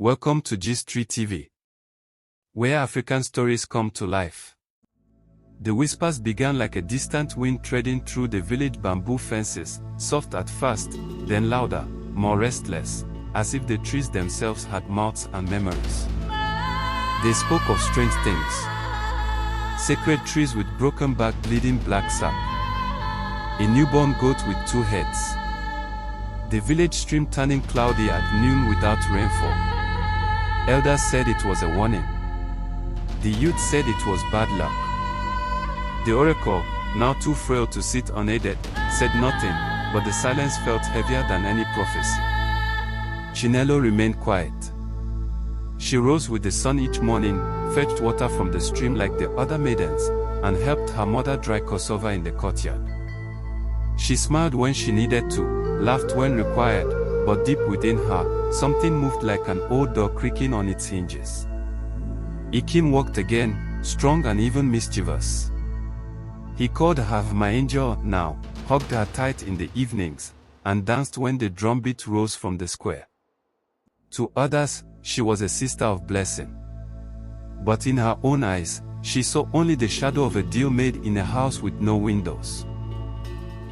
Welcome to G3 TV, where African stories come to life. The whispers began like a distant wind treading through the village bamboo fences, soft at first, then louder, more restless, as if the trees themselves had mouths and memories. They spoke of strange things. Sacred trees with broken back bleeding black sap. A newborn goat with 2 heads. The village stream turning cloudy at noon without rainfall. Elders said it was a warning. The youth said it was bad luck. The oracle, now too frail to sit unaided, said nothing, but the silence felt heavier than any prophecy. Chinelo remained quiet. She rose with the sun each morning, fetched water from the stream like the other maidens, and helped her mother dry cassava in the courtyard. She smiled when she needed to, laughed when required, but deep within her, something moved like an old door creaking on its hinges. Ikim walked again, strong and even mischievous. He called her my angel now, hugged her tight in the evenings, and danced when the drumbeat rose from the square. To others, she was a sister of blessing. But in her own eyes, she saw only the shadow of a deal made in a house with no windows.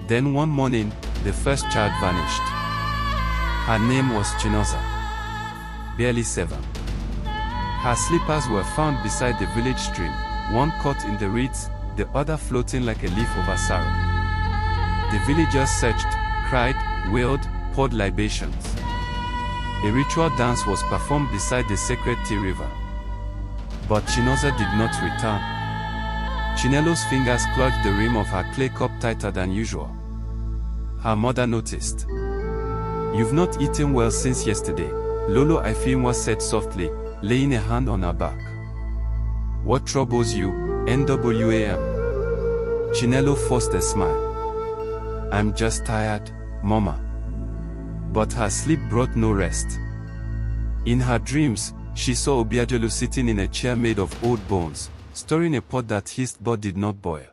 Then one morning, the first child vanished. Her name was Chinoza, barely 7. Her slippers were found beside the village stream, one caught in the reeds, the other floating like a leaf over sorrow. The villagers searched, cried, wailed, poured libations. A ritual dance was performed beside the sacred tea river. But Chinoza did not return. Chinelo's fingers clutched the rim of her clay cup tighter than usual. Her mother noticed. "You've not eaten well since yesterday," Lolo Ifeanyi said softly, laying a hand on her back. "What troubles you, NWAM?" Chinelo forced a smile. "I'm just tired, Mama." But her sleep brought no rest. In her dreams, she saw Obiajulu sitting in a chair made of old bones, stirring a pot that hissed but did not boil.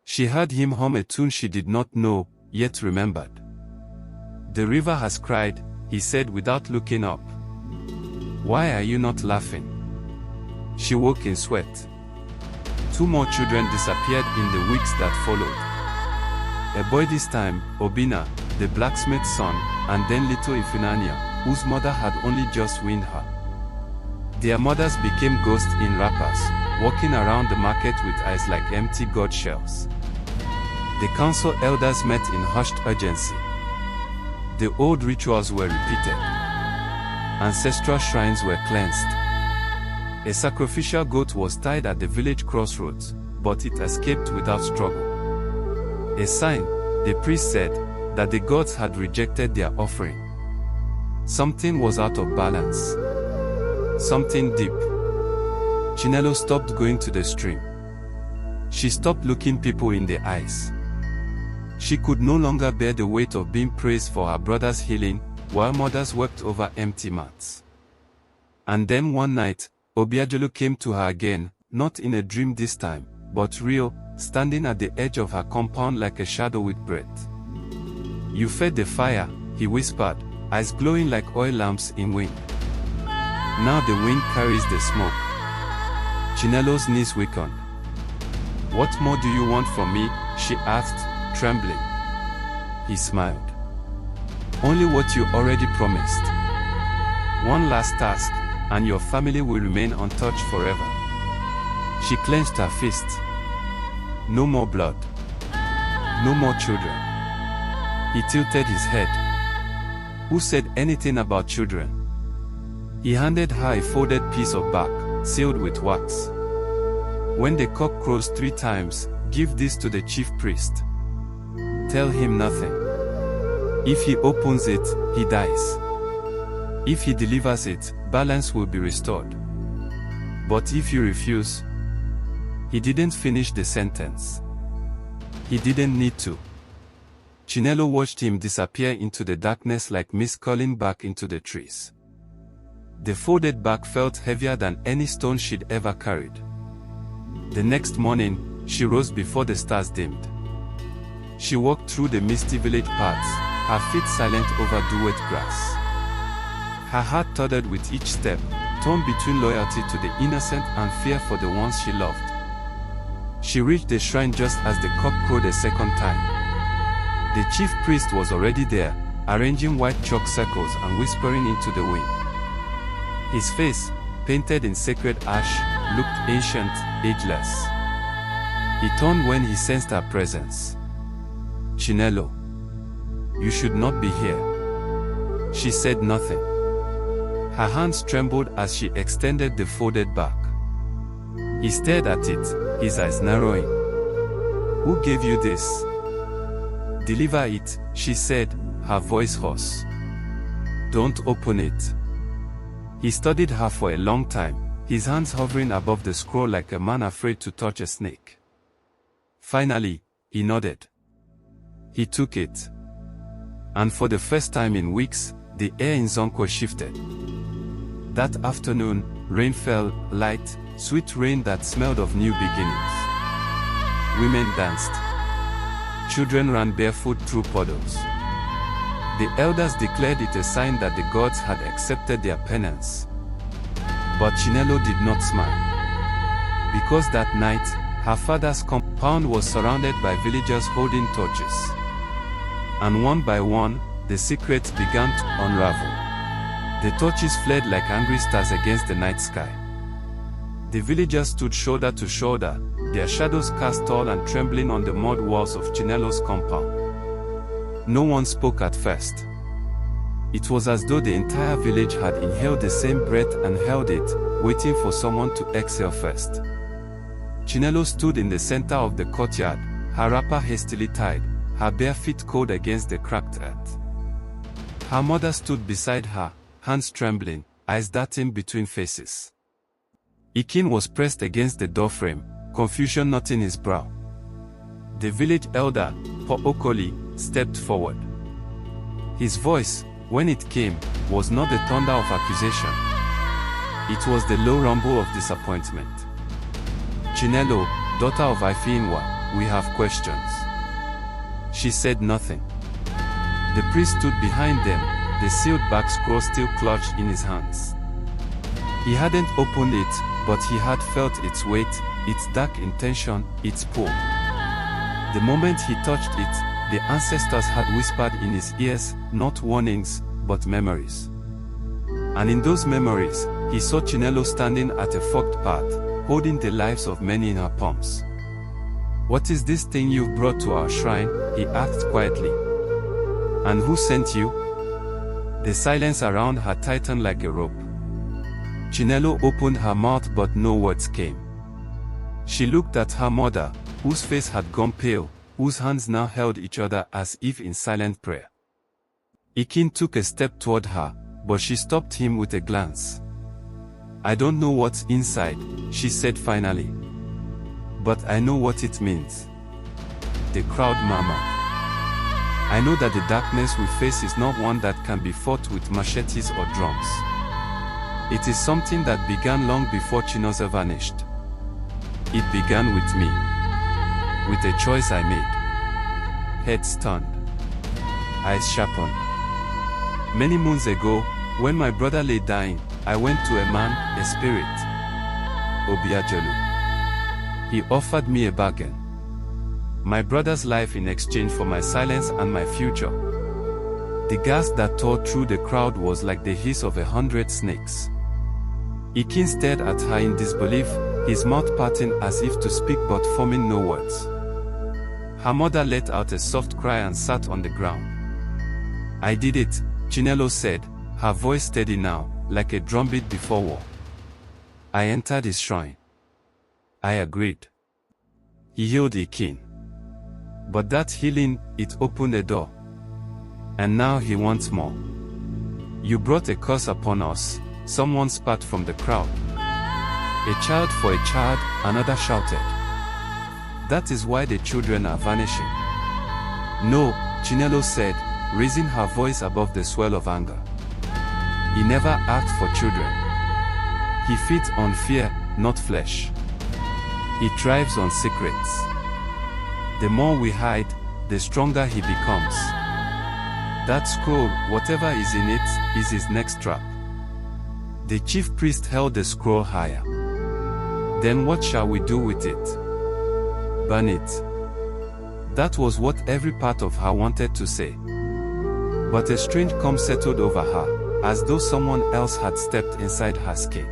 She heard him hum a tune she did not know, yet remembered. "The river has cried," he said without looking up. "Why are you not laughing?" She woke in sweat. 2 more children disappeared in the weeks that followed. A boy this time, Obina, the blacksmith's son, and then little Ifunanya, whose mother had only just weaned her. Their mothers became ghosts in wrappers, walking around the market with eyes like empty god shells. The council elders met in hushed urgency. The old rituals were repeated. Ancestral shrines were cleansed. A sacrificial goat was tied at the village crossroads, but it escaped without struggle. A sign, the priest said, that the gods had rejected their offering. Something was out of balance. Something deep. Chinelo stopped going to the stream. She stopped looking people in the eyes. She could no longer bear the weight of being praised for her brother's healing, while mothers wept over empty mats. And then one night, Obiajulu came to her again, not in a dream this time, but real, standing at the edge of her compound like a shadow with breath. "You fed the fire," he whispered, eyes glowing like oil lamps in wind. "Now the wind carries the smoke." Chinelo's knees weakened. "What more do you want from me?" she asked, trembling. He smiled. "Only what you already promised. One last task, and your family will remain untouched forever." She clenched her fist. "No more blood. No more children." He tilted his head. "Who said anything about children?" He handed her a folded piece of bark, sealed with wax. "When the cock crows 3 times, give this to the chief priest. Tell him nothing. If he opens it, he dies. If he delivers it, balance will be restored. But if you refuse..." He didn't finish the sentence. He didn't need to. Chinelo watched him disappear into the darkness like mist curling back into the trees. The folded bark felt heavier than any stone she'd ever carried. The next morning, she rose before the stars dimmed. She walked through the misty village paths, her feet silent over the wet grass. Her heart tottered with each step, torn between loyalty to the innocent and fear for the ones she loved. She reached the shrine just as the cock crowed a second time. The chief priest was already there, arranging white chalk circles and whispering into the wind. His face, painted in sacred ash, looked ancient, ageless. He turned when he sensed her presence. "Chinelo, you should not be here." She said nothing. Her hands trembled as she extended the folded back. He stared at it, his eyes narrowing. "Who gave you this?" "Deliver it," she said, her voice hoarse. "Don't open it." He studied her for a long time, his hands hovering above the scroll like a man afraid to touch a snake. Finally, he nodded. He took it. And for the first time in weeks, the air in Zonko shifted. That afternoon, rain fell, light, sweet rain that smelled of new beginnings. Women danced. Children ran barefoot through puddles. The elders declared it a sign that the gods had accepted their penance. But Chinelo did not smile. Because that night, her father's compound was surrounded by villagers holding torches. And one by one, the secrets began to unravel. The torches flared like angry stars against the night sky. The villagers stood shoulder to shoulder, their shadows cast tall and trembling on the mud walls of Chinelo's compound. No one spoke at first. It was as though the entire village had inhaled the same breath and held it, waiting for someone to exhale first. Chinelo stood in the center of the courtyard, her wrapper hastily tied, her bare feet cold against the cracked earth. Her mother stood beside her, hands trembling, eyes darting between faces. Ikin was pressed against the doorframe, confusion knotting his brow. The village elder, Po Okoli, stepped forward. His voice, when it came, was not the thunder of accusation. It was the low rumble of disappointment. "Chinelo, daughter of Ifinwa, we have questions." She said nothing. The priest stood behind them, the sealed back scroll still clutched in his hands. He hadn't opened it, but he had felt its weight, its dark intention, its pull. The moment he touched it, the ancestors had whispered in his ears, not warnings, but memories. And in those memories, he saw Chinelo standing at a forked path, holding the lives of many in her palms. "What is this thing you've brought to our shrine?" he asked quietly. "And who sent you?" The silence around her tightened like a rope. Chinelo opened her mouth but no words came. She looked at her mother, whose face had gone pale, whose hands now held each other as if in silent prayer. Ikin took a step toward her, but she stopped him with a glance. "I don't know what's inside," she said finally. "But I know what it means." The crowd murmured. "I know that the darkness we face is not one that can be fought with machetes or drums. It is something that began long before Chinoza vanished. It began with me. With a choice I made." Heads turned. Eyes sharpened. "Many moons ago, when my brother lay dying, I went to a man, a spirit. Obiajelu. He offered me a bargain. My brother's life in exchange for my silence and my future." The gasp that tore through the crowd was like the hiss of 100 snakes. Ikin stared at her in disbelief, his mouth parting as if to speak but forming no words. Her mother let out a soft cry and sat on the ground. "I did it," Chinelo said, her voice steady now, like a drumbeat before war. "I entered his shrine. I agreed. He healed Ikin. But that healing, it opened a door. And now he wants more. You brought a curse upon us," someone spat from the crowd. "A child for a child," another shouted. "That is why the children are vanishing." "No," Chinelo said, raising her voice above the swell of anger. "He never asked for children. He feeds on fear, not flesh. He thrives on secrets. The more we hide, the stronger he becomes. That scroll, whatever is in it, is his next trap." The chief priest held the scroll higher. Then what shall we do with it? Burn it. That was what every part of her wanted to say. But a strange calm settled over her, as though someone else had stepped inside her skin.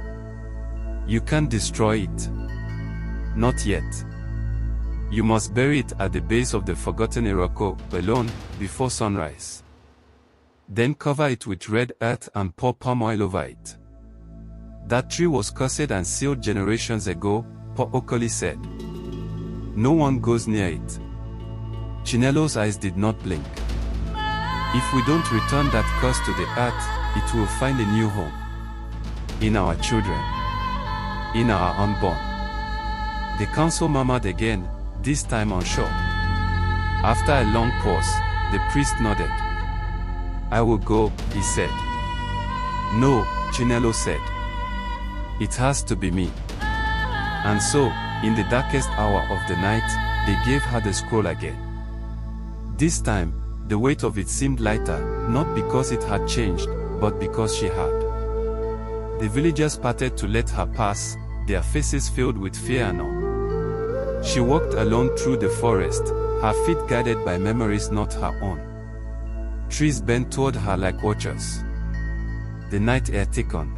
You can't destroy it. Not yet. You must bury it at the base of the forgotten Iroko, alone, before sunrise. Then cover it with red earth and pour palm oil over it. That tree was cursed and sealed generations ago, Paul Okoli said. No one goes near it. Chinelo's eyes did not blink. If we don't return that curse to the earth, it will find a new home. In our children. In our unborn. The council murmured again, this time on shore. After a long pause, the priest nodded. I will go, he said. No, Chinelo said. It has to be me. And so, in the darkest hour of the night, they gave her the scroll again. This time, the weight of it seemed lighter, not because it had changed, but because she had. The villagers parted to let her pass, their faces filled with fear and awe. She walked alone through the forest, her feet guided by memories not her own. Trees bent toward her like watchers. The night air thickened.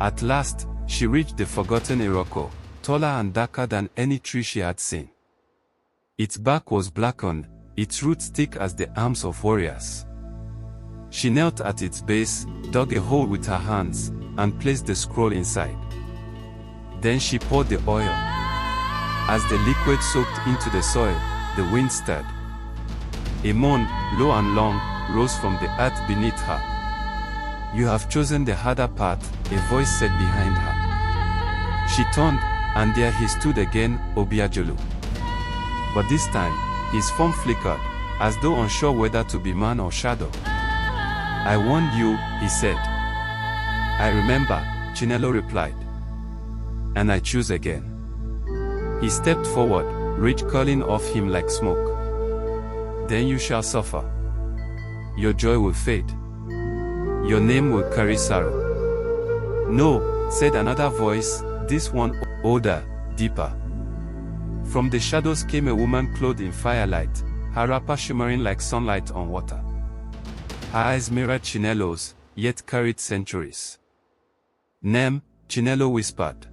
At last, she reached the forgotten Iroko, taller and darker than any tree she had seen. Its bark was blackened, its roots thick as the arms of warriors. She knelt at its base, dug a hole with her hands, and placed the scroll inside. Then she poured the oil. As the liquid soaked into the soil, the wind stirred. A moan, low and long, rose from the earth beneath her. You have chosen the harder path, a voice said behind her. She turned, and there he stood again, Obiajulu. But this time, his form flickered, as though unsure whether to be man or shadow. I warned you, he said. I remember, Chinelo replied. And I choose again. He stepped forward, rage curling off him like smoke. Then you shall suffer. Your joy will fade. Your name will carry sorrow. No, said another voice, this one older, deeper. From the shadows came a woman clothed in firelight, her wrapper shimmering like sunlight on water. Her eyes mirrored Chinelo's, yet carried centuries. Nem, Chinelo whispered.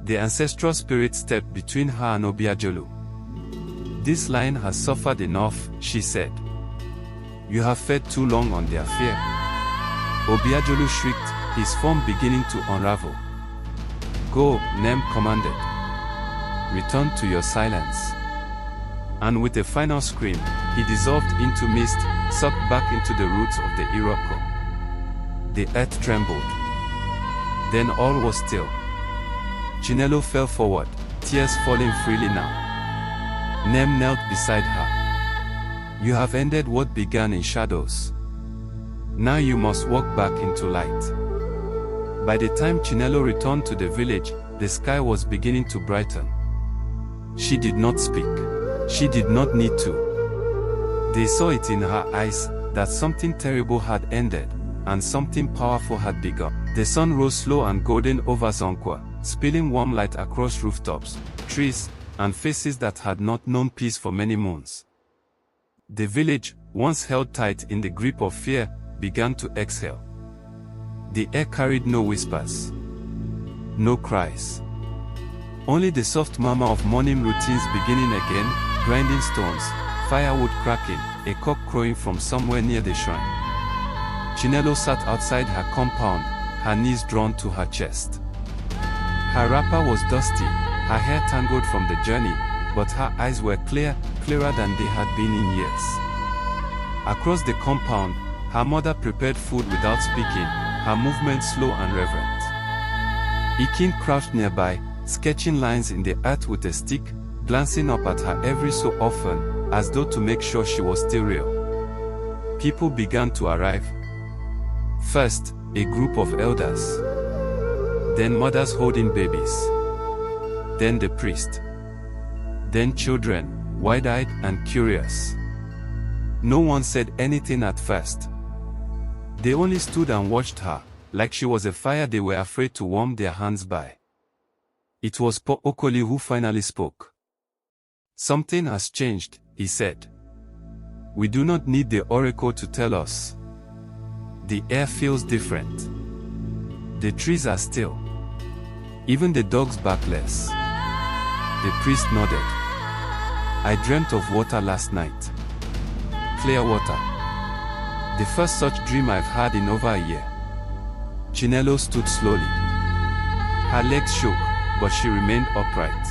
The ancestral spirit stepped between her and Obiajulu. This line has suffered enough, she said. You have fed too long on their fear. Obiajulu shrieked, his form beginning to unravel. Go, Nem commanded. Return to your silence. And with a final scream, he dissolved into mist, sucked back into the roots of the Iroko. The earth trembled. Then all was still. Chinelo fell forward, tears falling freely now. Nem knelt beside her. You have ended what began in shadows. Now you must walk back into light. By the time Chinelo returned to the village, the sky was beginning to brighten. She did not speak. She did not need to. They saw it in her eyes, that something terrible had ended, and something powerful had begun. The sun rose slow and golden over Zonkwa, spilling warm light across rooftops, trees, and faces that had not known peace for many moons. The village, once held tight in the grip of fear, began to exhale. The air carried no whispers. No cries. Only the soft murmur of morning routines beginning again, grinding stones, firewood cracking, a cock crowing from somewhere near the shrine. Chinelo sat outside her compound, her knees drawn to her chest. Her wrapper was dusty, her hair tangled from the journey, but her eyes were clearer than they had been in years. Across the compound, her mother prepared food without speaking, her movements slow and reverent. Ikin crouched nearby, sketching lines in the earth with a stick, glancing up at her every so often, as though to make sure she was still real. People began to arrive. First, a group of elders. Then mothers holding babies. Then the priest. Then children, wide-eyed and curious. No one said anything at first. They only stood and watched her, like she was a fire they were afraid to warm their hands by. It was Po Okoli who finally spoke. "Something has changed," he said. "We do not need the oracle to tell us. The air feels different. The trees are still. Even the dogs bark less." The priest nodded. "I dreamt of water last night. Clear water. The first such dream I've had in over a year." Chinelo stood slowly. Her legs shook, but she remained upright.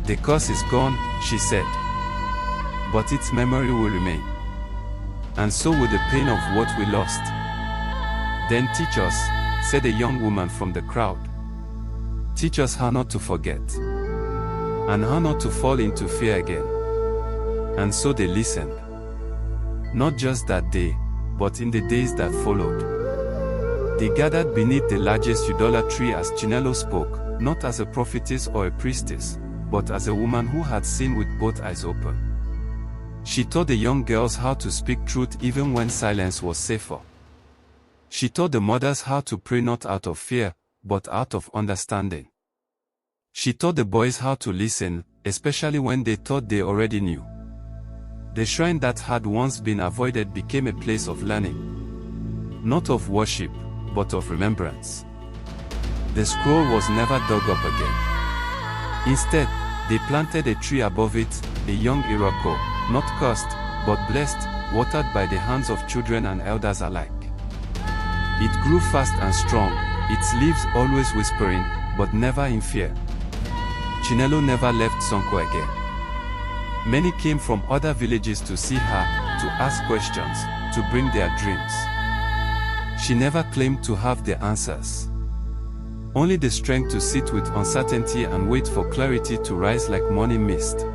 "The curse is gone," she said. "But its memory will remain. And so will the pain of what we lost." "Then teach us," said a young woman from the crowd. "Teach us how not to forget. And how not to fall into fear again." And so they listened. Not just that day, but in the days that followed. They gathered beneath the largest Udola tree as Chinelo spoke, not as a prophetess or a priestess, but as a woman who had seen with both eyes open. She taught the young girls how to speak truth even when silence was safer. She taught the mothers how to pray not out of fear, but out of understanding. She taught the boys how to listen, especially when they thought they already knew. The shrine that had once been avoided became a place of learning. Not of worship, but of remembrance. The scroll was never dug up again. Instead, they planted a tree above it, a young Iroko, not cursed, but blessed, watered by the hands of children and elders alike. It grew fast and strong, its leaves always whispering, but never in fear. Chinelo never left Sonko again. Many came from other villages to see her, to ask questions, to bring their dreams. She never claimed to have the answers. Only the strength to sit with uncertainty and wait for clarity to rise like morning mist.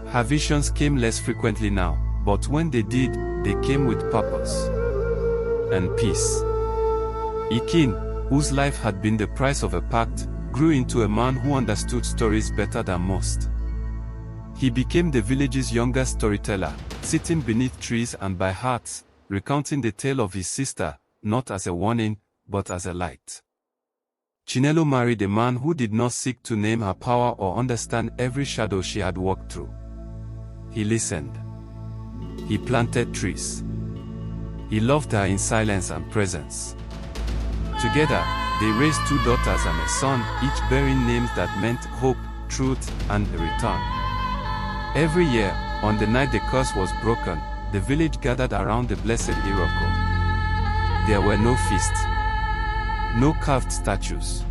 Her visions came less frequently now, but when they did, they came with purpose and peace. Ikin, whose life had been the price of a pact, grew into a man who understood stories better than most. He became the village's youngest storyteller, sitting beneath trees and by hearts, recounting the tale of his sister, not as a warning, but as a light. Chinelo married a man who did not seek to name her power or understand every shadow she had walked through. He listened. He planted trees. He loved her in silence and presence. Together, they raised 2 daughters and a son, each bearing names that meant hope, truth, and a return. Every year, on the night the curse was broken, the village gathered around the blessed Iroko. There were no feasts, no carved statues.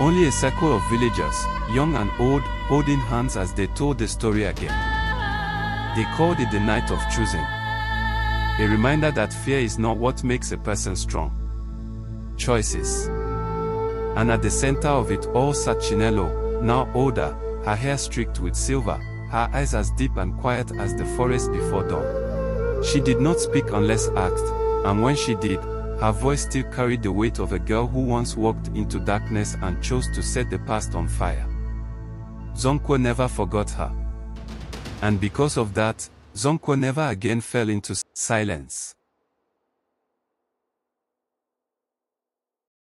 Only a circle of villagers, young and old, holding hands as they told the story again. They called it the night of choosing. A reminder that fear is not what makes a person strong. Choices. And at the center of it all sat Chinelo, now older, her hair streaked with silver, her eyes as deep and quiet as the forest before dawn. She did not speak unless asked, and when she did, her voice still carried the weight of a girl who once walked into darkness and chose to set the past on fire. Zonko never forgot her. And because of that, Zonko never again fell into silence.